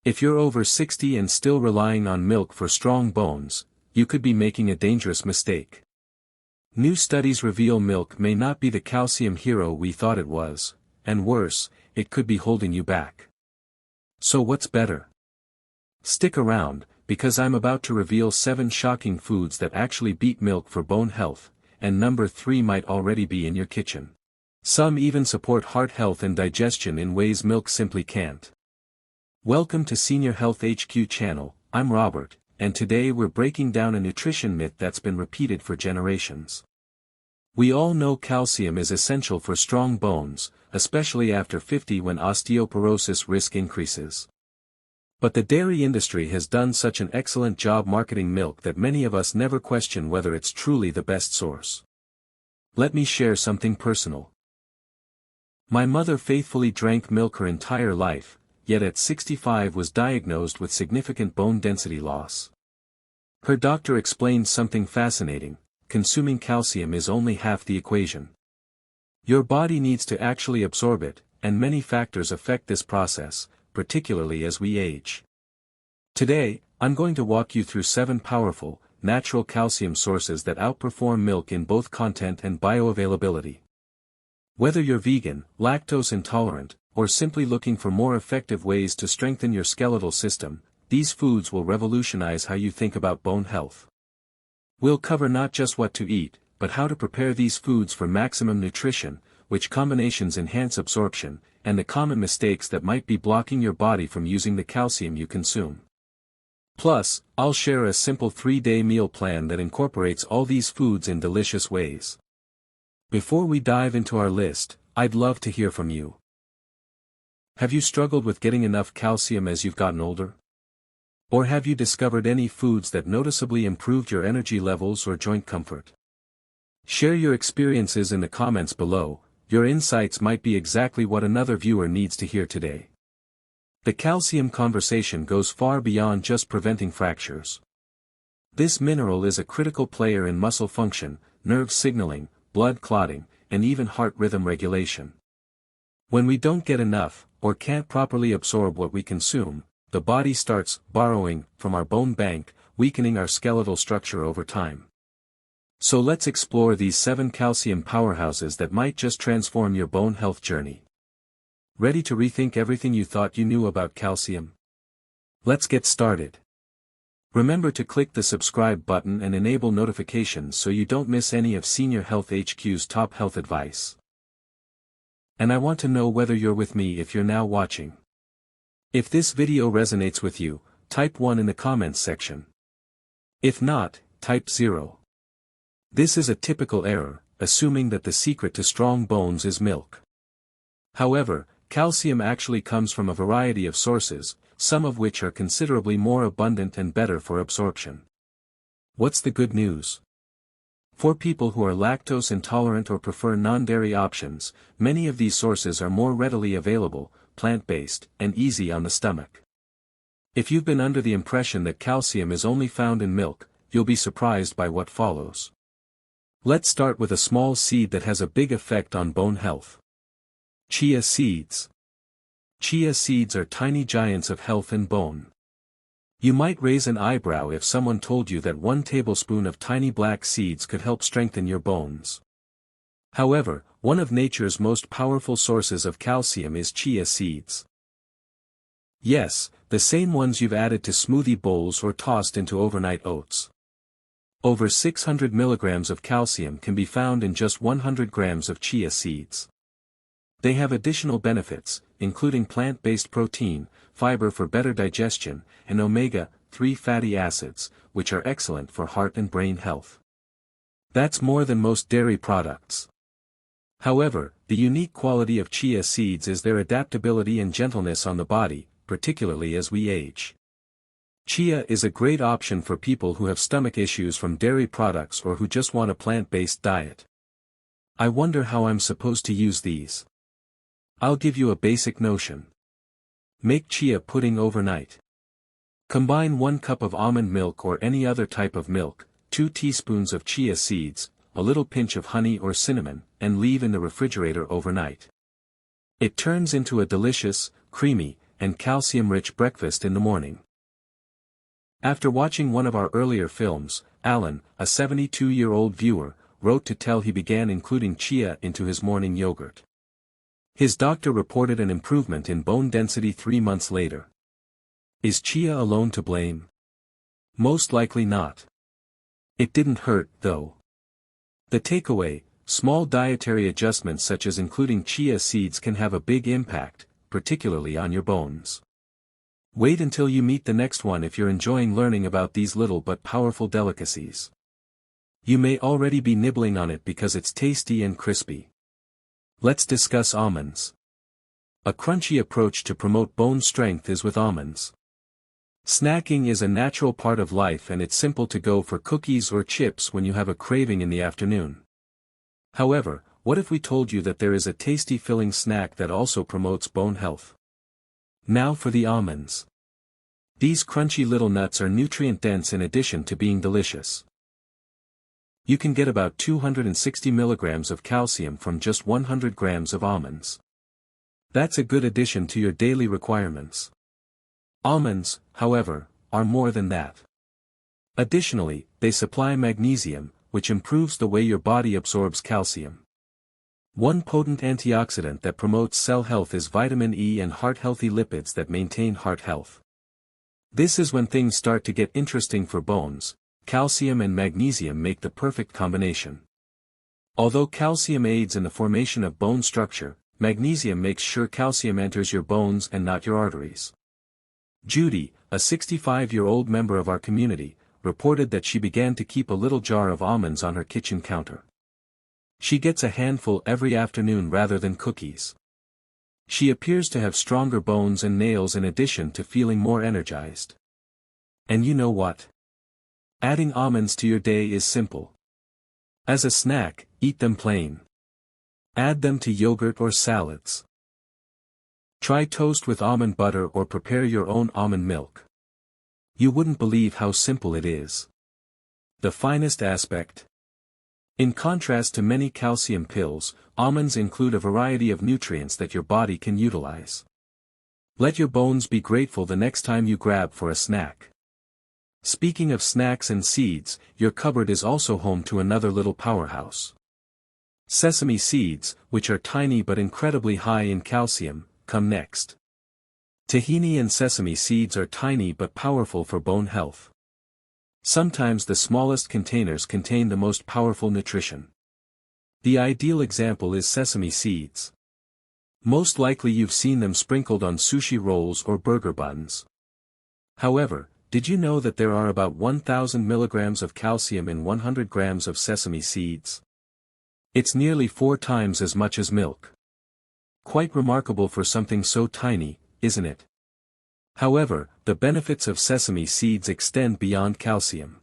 If you're over 60 and still relying on milk for strong bones, you could be making a dangerous mistake. New studies reveal milk may not be the calcium hero we thought it was, and worse, it could be holding you back. So what's better? Stick around, because I'm about to reveal 7 shocking foods that actually beat milk for bone health, and number 3 might already be in your kitchen. Some even support heart health and digestion in ways milk simply can't. Welcome to Senior Health HQ channel, I'm Robert, and today we're breaking down a nutrition myth that's been repeated for generations. We all know calcium is essential for strong bones, especially after 50 when osteoporosis risk increases. But the dairy industry has done such an excellent job marketing milk that many of us never question whether it's truly the best source. Let me share something personal. My mother faithfully drank milk her entire life, yet at 65 was diagnosed with significant bone density loss. Her doctor explained something fascinating: consuming calcium is only half the equation. Your body needs to actually absorb it, and many factors affect this process, particularly as we age. Today, I'm going to walk you through 7 powerful, natural calcium sources that outperform milk in both content and bioavailability. Whether you're vegan, lactose intolerant, or simply looking for more effective ways to strengthen your skeletal system, these foods will revolutionize how you think about bone health. We'll cover not just what to eat, but how to prepare these foods for maximum nutrition, which combinations enhance absorption, and the common mistakes that might be blocking your body from using the calcium you consume. Plus, I'll share a simple 3-day meal plan that incorporates all these foods in delicious ways. Before we dive into our list, I'd love to hear from you. Have you struggled with getting enough calcium as you've gotten older? Or have you discovered any foods that noticeably improved your energy levels or joint comfort? Share your experiences in the comments below. Your insights might be exactly what another viewer needs to hear today. The calcium conversation goes far beyond just preventing fractures. This mineral is a critical player in muscle function, nerve signaling, blood clotting, and even heart rhythm regulation. When we don't get enough, or can't properly absorb what we consume, the body starts borrowing from our bone bank, weakening our skeletal structure over time. So let's explore these 7 calcium powerhouses that might just transform your bone health journey. Ready to rethink everything you thought you knew about calcium? Let's get started. Remember to click the subscribe button and enable notifications so you don't miss any of Senior Health HQ's top health advice. And I want to know whether you're with me if you're now watching. If this video resonates with you, type 1 in the comments section. If not, type 0. This is a typical error, assuming that the secret to strong bones is milk. However, calcium actually comes from a variety of sources, some of which are considerably more abundant and better for absorption. What's the good news? For people who are lactose intolerant or prefer non-dairy options, many of these sources are more readily available, plant-based, and easy on the stomach. If you've been under the impression that calcium is only found in milk, you'll be surprised by what follows. Let's start with a small seed that has a big effect on bone health. Chia seeds. Chia seeds are tiny giants of health and bone. You might raise an eyebrow if someone told you that 1 tablespoon of tiny black seeds could help strengthen your bones. However, one of nature's most powerful sources of calcium is chia seeds. Yes, the same ones you've added to smoothie bowls or tossed into overnight oats. Over 600 milligrams of calcium can be found in just 100 grams of chia seeds. They have additional benefits, including plant-based protein, fiber for better digestion, and omega-3 fatty acids, which are excellent for heart and brain health. That's more than most dairy products. However, the unique quality of chia seeds is their adaptability and gentleness on the body, particularly as we age. Chia is a great option for people who have stomach issues from dairy products or who just want a plant-based diet. I wonder how I'm supposed to use these. I'll give you a basic notion. Make chia pudding overnight. Combine 1 cup of almond milk or any other type of milk, 2 teaspoons of chia seeds, a little pinch of honey or cinnamon, and leave in the refrigerator overnight. It turns into a delicious, creamy, and calcium-rich breakfast in the morning. After watching one of our earlier films, Alan, a 72-year-old viewer, wrote to tell he began including chia into his morning yogurt. His doctor reported an improvement in bone density 3 months later. Is chia alone to blame? Most likely not. It didn't hurt, though. The takeaway: small dietary adjustments such as including chia seeds can have a big impact, particularly on your bones. Wait until you meet the next one if you're enjoying learning about these little but powerful delicacies. You may already be nibbling on it because it's tasty and crispy. Let's discuss almonds. A crunchy approach to promote bone strength is with almonds. Snacking is a natural part of life, and it's simple to go for cookies or chips when you have a craving in the afternoon. However, what if we told you that there is a tasty filling snack that also promotes bone health? Now for the almonds. These crunchy little nuts are nutrient-dense in addition to being delicious. You can get about 260 milligrams of calcium from just 100 grams of almonds. That's a good addition to your daily requirements. Almonds, however, are more than that. Additionally, they supply magnesium, which improves the way your body absorbs calcium. One potent antioxidant that promotes cell health is vitamin E and heart-healthy lipids that maintain heart health. This is when things start to get interesting for bones. Calcium and magnesium make the perfect combination. Although calcium aids in the formation of bone structure, magnesium makes sure calcium enters your bones and not your arteries. Judy, a 65-year-old member of our community, reported that she began to keep a little jar of almonds on her kitchen counter. She gets a handful every afternoon rather than cookies. She appears to have stronger bones and nails in addition to feeling more energized. And you know what? Adding almonds to your day is simple. As a snack, eat them plain. Add them to yogurt or salads. Try toast with almond butter or prepare your own almond milk. You wouldn't believe how simple it is. The finest aspect. In contrast to many calcium pills, almonds include a variety of nutrients that your body can utilize. Let your bones be grateful the next time you grab for a snack. Speaking of snacks and seeds, your cupboard is also home to another little powerhouse. Sesame seeds, which are tiny but incredibly high in calcium, come next. Tahini and sesame seeds are tiny but powerful for bone health. Sometimes the smallest containers contain the most powerful nutrition. The ideal example is sesame seeds. Most likely you've seen them sprinkled on sushi rolls or burger buns. However, did you know that there are about 1,000 milligrams of calcium in 100 grams of sesame seeds? It's nearly 4 times as much as milk. Quite remarkable for something so tiny, isn't it? However, the benefits of sesame seeds extend beyond calcium.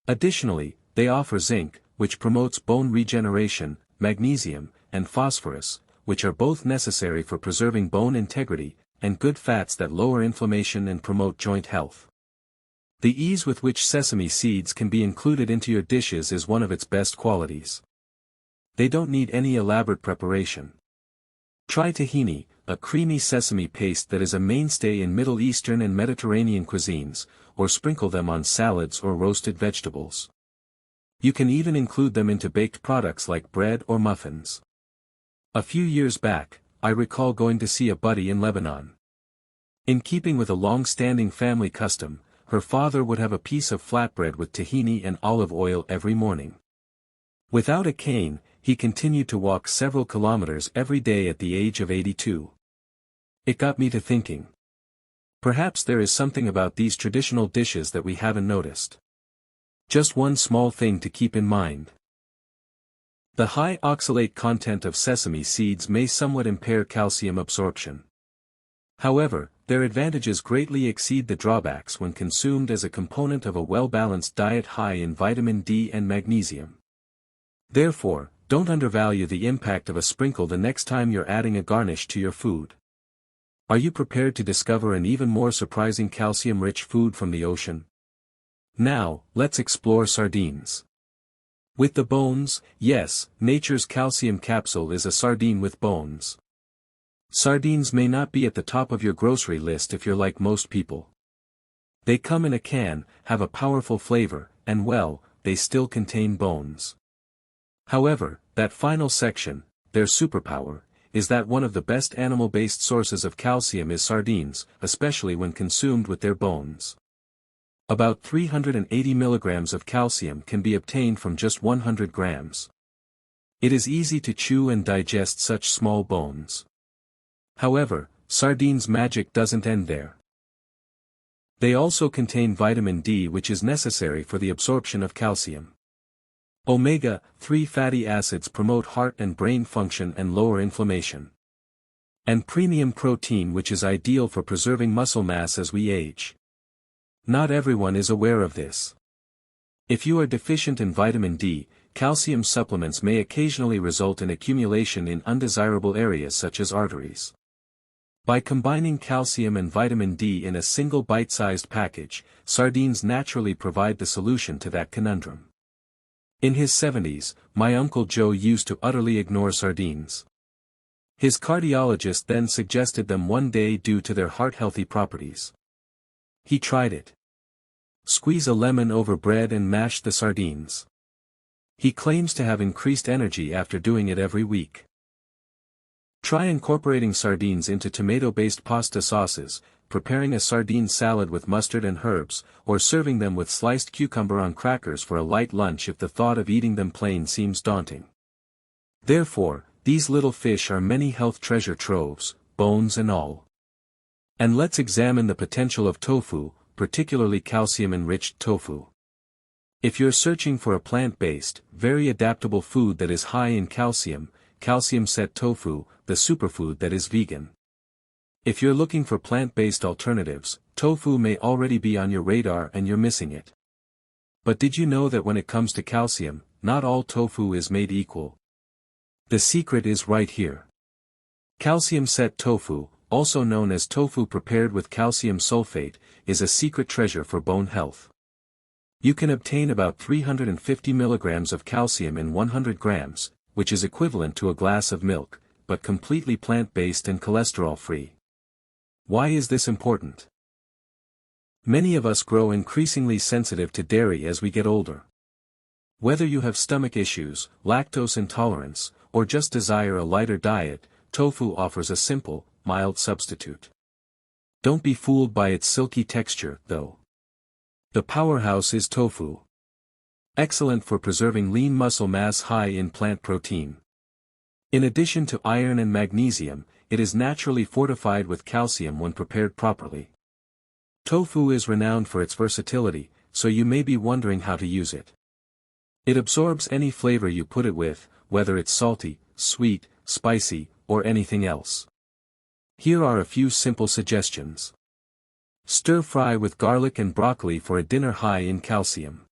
Additionally, they offer zinc, which promotes bone regeneration, magnesium, and phosphorus, which are both necessary for preserving bone integrity, and good fats that lower inflammation and promote joint health. The ease with which sesame seeds can be included into your dishes is one of its best qualities. They don't need any elaborate preparation. Try tahini, a creamy sesame paste that is a mainstay in Middle Eastern and Mediterranean cuisines, or sprinkle them on salads or roasted vegetables. You can even include them into baked products like bread or muffins. A few years back, I recall going to see a buddy in Lebanon. In keeping with a long-standing family custom, her father would have a piece of flatbread with tahini and olive oil every morning. Without a cane, he continued to walk several kilometers every day at the age of 82. It got me to thinking. Perhaps there is something about these traditional dishes that we haven't noticed. Just one small thing to keep in mind. The high oxalate content of sesame seeds may somewhat impair calcium absorption. However, their advantages greatly exceed the drawbacks when consumed as a component of a well-balanced diet high in vitamin D and magnesium. Therefore, don't undervalue the impact of a sprinkle the next time you're adding a garnish to your food. Are you prepared to discover an even more surprising calcium-rich food from the ocean? Now, let's explore sardines. With the bones, yes, nature's calcium capsule is a sardine with bones. Sardines may not be at the top of your grocery list if you're like most people. They come in a can, have a powerful flavor, and well, they still contain bones. However, that final section, their superpower, is that one of the best animal-based sources of calcium is sardines, especially when consumed with their bones. About 380 milligrams of calcium can be obtained from just 100 grams. It is easy to chew and digest such small bones. However, sardines' magic doesn't end there. They also contain vitamin D, which is necessary for the absorption of calcium. Omega-3 fatty acids promote heart and brain function and lower inflammation. And premium protein, which is ideal for preserving muscle mass as we age. Not everyone is aware of this. If you are deficient in vitamin D, calcium supplements may occasionally result in accumulation in undesirable areas such as arteries. By combining calcium and vitamin D in a single bite-sized package, sardines naturally provide the solution to that conundrum. In his 70s, my Uncle Joe used to utterly ignore sardines. His cardiologist then suggested them one day due to their heart-healthy properties. He tried it. Squeeze a lemon over bread and mash the sardines. He claims to have increased energy after doing it every week. Try incorporating sardines into tomato-based pasta sauces, preparing a sardine salad with mustard and herbs, or serving them with sliced cucumber on crackers for a light lunch if the thought of eating them plain seems daunting. Therefore, these little fish are many health treasure troves, bones and all. And let's examine the potential of tofu, particularly calcium-enriched tofu. If you're searching for a plant-based, very adaptable food that is high in calcium, calcium-set tofu, the superfood that is vegan. If you're looking for plant-based alternatives, tofu may already be on your radar and you're missing it. But did you know that when it comes to calcium, not all tofu is made equal? The secret is right here. Calcium-set tofu, also known as tofu prepared with calcium sulfate, is a secret treasure for bone health. You can obtain about 350 milligrams of calcium in 100 grams, which is equivalent to a glass of milk, but completely plant-based and cholesterol-free. Why is this important? Many of us grow increasingly sensitive to dairy as we get older. Whether you have stomach issues, lactose intolerance, or just desire a lighter diet, tofu offers a simple, mild substitute. Don't be fooled by its silky texture, though. The powerhouse is tofu. Excellent for preserving lean muscle mass high in plant protein. In addition to iron and magnesium, it is naturally fortified with calcium when prepared properly. Tofu is renowned for its versatility, so you may be wondering how to use it. It absorbs any flavor you put it with, whether it's salty, sweet, spicy, or anything else. Here are a few simple suggestions. Stir fry with garlic and broccoli for a dinner high in calcium.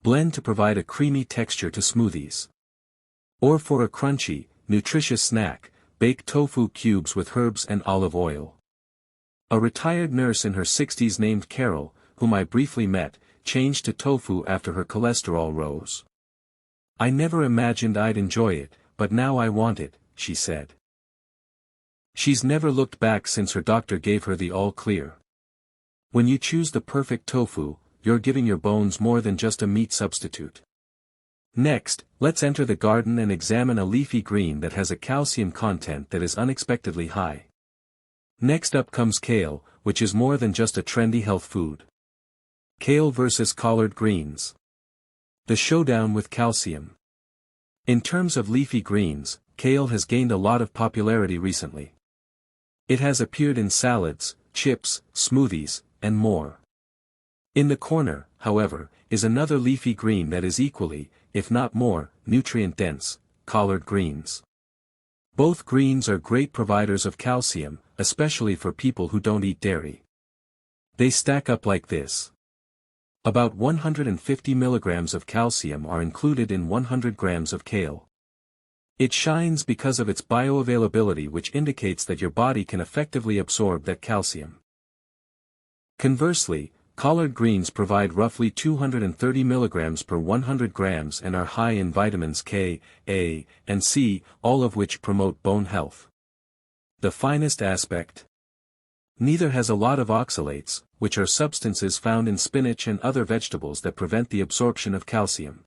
Blend to provide a creamy texture to smoothies. Or for a crunchy, nutritious snack, bake tofu cubes with herbs and olive oil. A retired nurse in her 60s named Carol, whom I briefly met, changed to tofu after her cholesterol rose. I never imagined I'd enjoy it, but now I want it, she said. She's never looked back since her doctor gave her the all clear. When you choose the perfect tofu, you're giving your bones more than just a meat substitute. Next, let's enter the garden and examine a leafy green that has a calcium content that is unexpectedly high. Next up comes kale, which is more than just a trendy health food. Kale versus collard greens. The showdown with calcium. In terms of leafy greens, kale has gained a lot of popularity recently. It has appeared in salads, chips, smoothies, and more. In the corner, however, is another leafy green that is equally, if not more, nutrient-dense, collard greens. Both greens are great providers of calcium, especially for people who don't eat dairy. They stack up like this. About 150 milligrams of calcium are included in 100 grams of kale. It shines because of its bioavailability, which indicates that your body can effectively absorb that calcium. Conversely, collard greens provide roughly 230 milligrams per 100 grams and are high in vitamins K, A, and C, all of which promote bone health. the finest aspect. Neither has a lot of oxalates, which are substances found in spinach and other vegetables that prevent the absorption of calcium.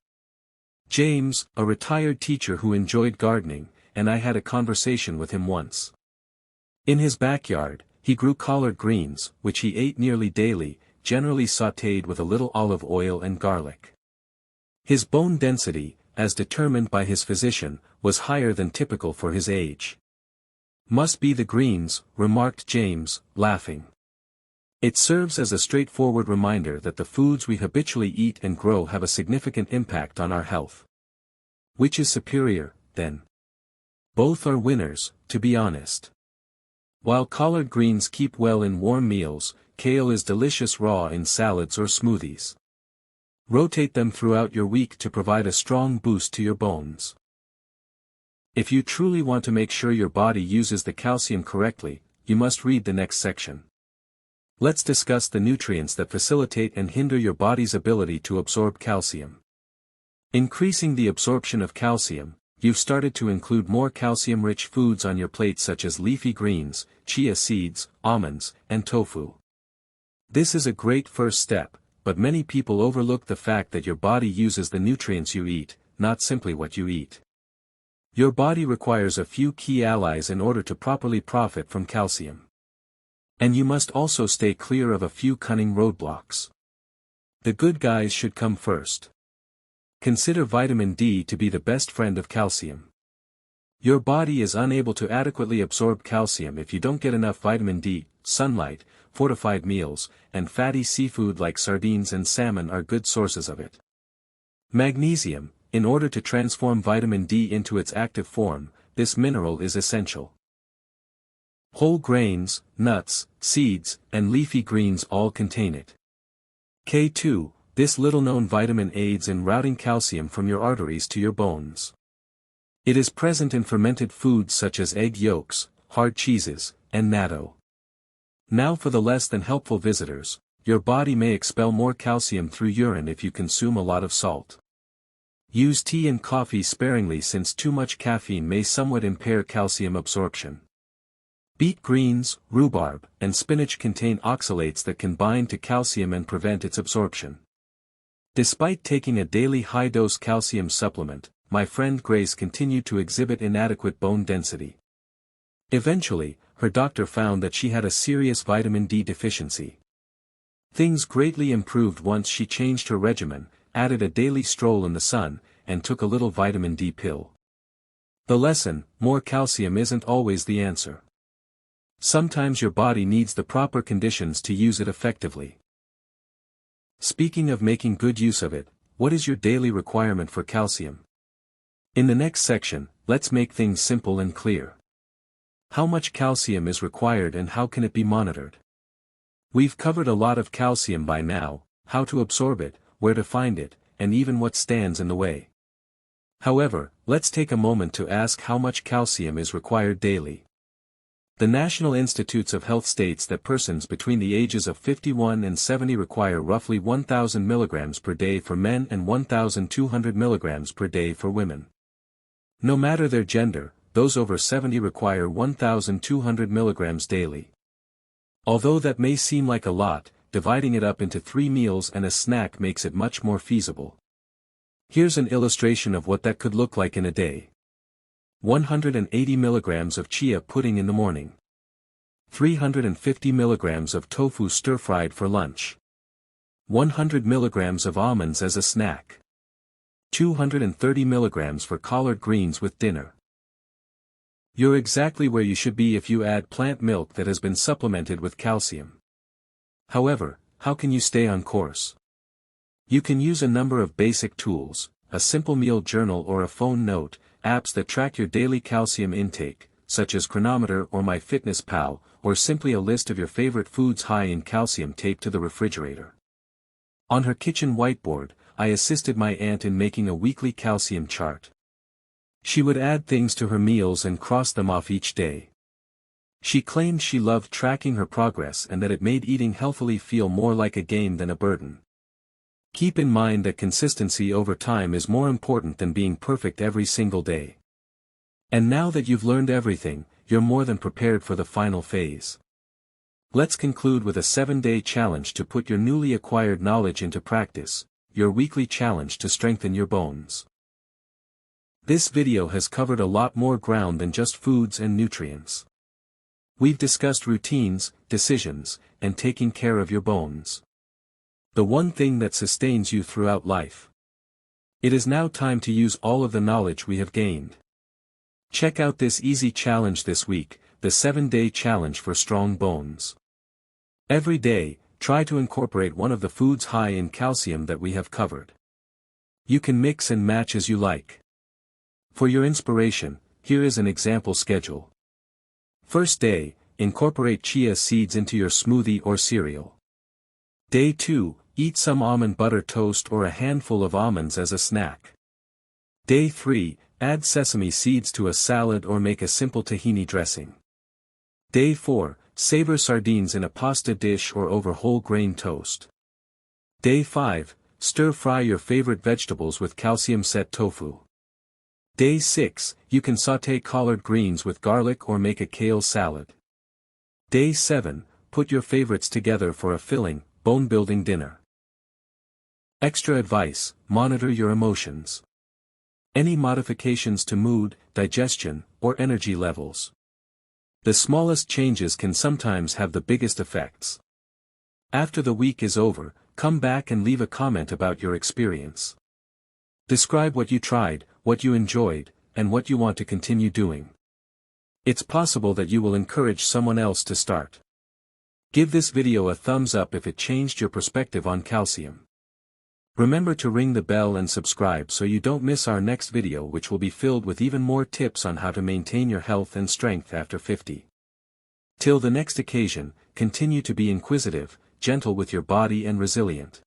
James, a retired teacher who enjoyed gardening, and I had a conversation with him once. In his backyard, he grew collard greens, which he ate nearly daily, generally sautéed with a little olive oil and garlic. His bone density, as determined by his physician, was higher than typical for his age. "Must be the greens," remarked James, laughing. It serves as a straightforward reminder that the foods we habitually eat and grow have a significant impact on our health. Which is superior, then? Both are winners, to be honest. While collard greens keep well in warm meals, kale is delicious raw in salads or smoothies. Rotate them throughout your week to provide a strong boost to your bones. If you truly want to make sure your body uses the calcium correctly, you must read the next section. Let's discuss the nutrients that facilitate and hinder your body's ability to absorb calcium. Increasing the absorption of calcium, you've started to include more calcium-rich foods on your plate such as leafy greens, chia seeds, almonds, and tofu. This is a great first step, but many people overlook the fact that your body uses the nutrients you eat, not simply what you eat. Your body requires a few key allies in order to properly profit from calcium. And you must also stay clear of a few cunning roadblocks. The good guys should come first. Consider vitamin D to be the best friend of calcium. Your body is unable to adequately absorb calcium if you don't get enough vitamin D. Sunlight, fortified meals, and fatty seafood like sardines and salmon are good sources of it. Magnesium, in order to transform vitamin D into its active form, this mineral is essential. Whole grains, nuts, seeds, and leafy greens all contain it. K2, this little-known vitamin aids in routing calcium from your arteries to your bones. It is present in fermented foods such as egg yolks, hard cheeses, and natto. Now for the less than helpful visitors, your body may expel more calcium through urine if you consume a lot of salt. Use tea and coffee sparingly since too much caffeine may somewhat impair calcium absorption. Beet greens, rhubarb, and spinach contain oxalates that can bind to calcium and prevent its absorption. Despite taking a daily high-dose calcium supplement, my friend Grace continued to exhibit inadequate bone density. Eventually, her doctor found that she had a serious vitamin D deficiency. Things greatly improved once she changed her regimen, added a daily stroll in the sun, and took a little vitamin D pill. The lesson: more calcium isn't always the answer. Sometimes your body needs the proper conditions to use it effectively. Speaking of making good use of it, what is your daily requirement for calcium? In the next section, let's make things simple and clear. How much calcium is required and how can it be monitored? We've covered a lot of calcium by now: how to absorb it, where to find it, and even what stands in the way. However, let's take a moment to ask how much calcium is required daily. The National Institutes of Health states that persons between the ages of 51 and 70 require roughly 1,000 mg per day for men and 1,200 mg per day for women. No matter their gender, those over 70 require 1,200 mg daily. Although that may seem like a lot, dividing it up into 3 meals and a snack makes it much more feasible. Here's an illustration of what that could look like in a day. 180 mg of chia pudding in the morning. 350 mg of tofu stir-fried for lunch. 100 mg of almonds as a snack. 230 mg for collard greens with dinner. You're exactly where you should be if you add plant milk that has been supplemented with calcium. However, how can you stay on course? You can use a number of basic tools: a simple meal journal or a phone note, apps that track your daily calcium intake, such as Chronometer or MyFitnessPal, or simply a list of your favorite foods high in calcium taped to the refrigerator. On her kitchen whiteboard, I assisted my aunt in making a weekly calcium chart. She would add things to her meals and cross them off each day. She claimed she loved tracking her progress and that it made eating healthily feel more like a game than a burden. Keep in mind that consistency over time is more important than being perfect every single day. And now that you've learned everything, you're more than prepared for the final phase. Let's conclude with a 7-day challenge to put your newly acquired knowledge into practice, your weekly challenge to strengthen your bones. This video has covered a lot more ground than just foods and nutrients. We've discussed routines, decisions, and taking care of your bones. The one thing that sustains you throughout life. It is now time to use all of the knowledge we have gained. Check out this easy challenge this week, the 7-day challenge for strong bones. Every day, try to incorporate one of the foods high in calcium that we have covered. You can mix and match as you like. For your inspiration, here is an example schedule. First day, incorporate chia seeds into your smoothie or cereal. Day 2, eat some almond butter toast or a handful of almonds as a snack. Day 3, add sesame seeds to a salad or make a simple tahini dressing. Day 4, savor sardines in a pasta dish or over whole grain toast. Day 5, stir-fry your favorite vegetables with calcium-set tofu. Day 6, you can sauté collard greens with garlic or make a kale salad. Day 7, put your favorites together for a filling, bone-building dinner. Extra advice: monitor your emotions. Any modifications to mood, digestion, or energy levels. The smallest changes can sometimes have the biggest effects. After the week is over, come back and leave a comment about your experience. Describe what you tried, what you enjoyed, and what you want to continue doing. It's possible that you will encourage someone else to start. Give this video a thumbs up if it changed your perspective on calcium. Remember to ring the bell and subscribe so you don't miss our next video, which will be filled with even more tips on how to maintain your health and strength after 50. Till the next occasion, continue to be inquisitive, gentle with your body and resilient.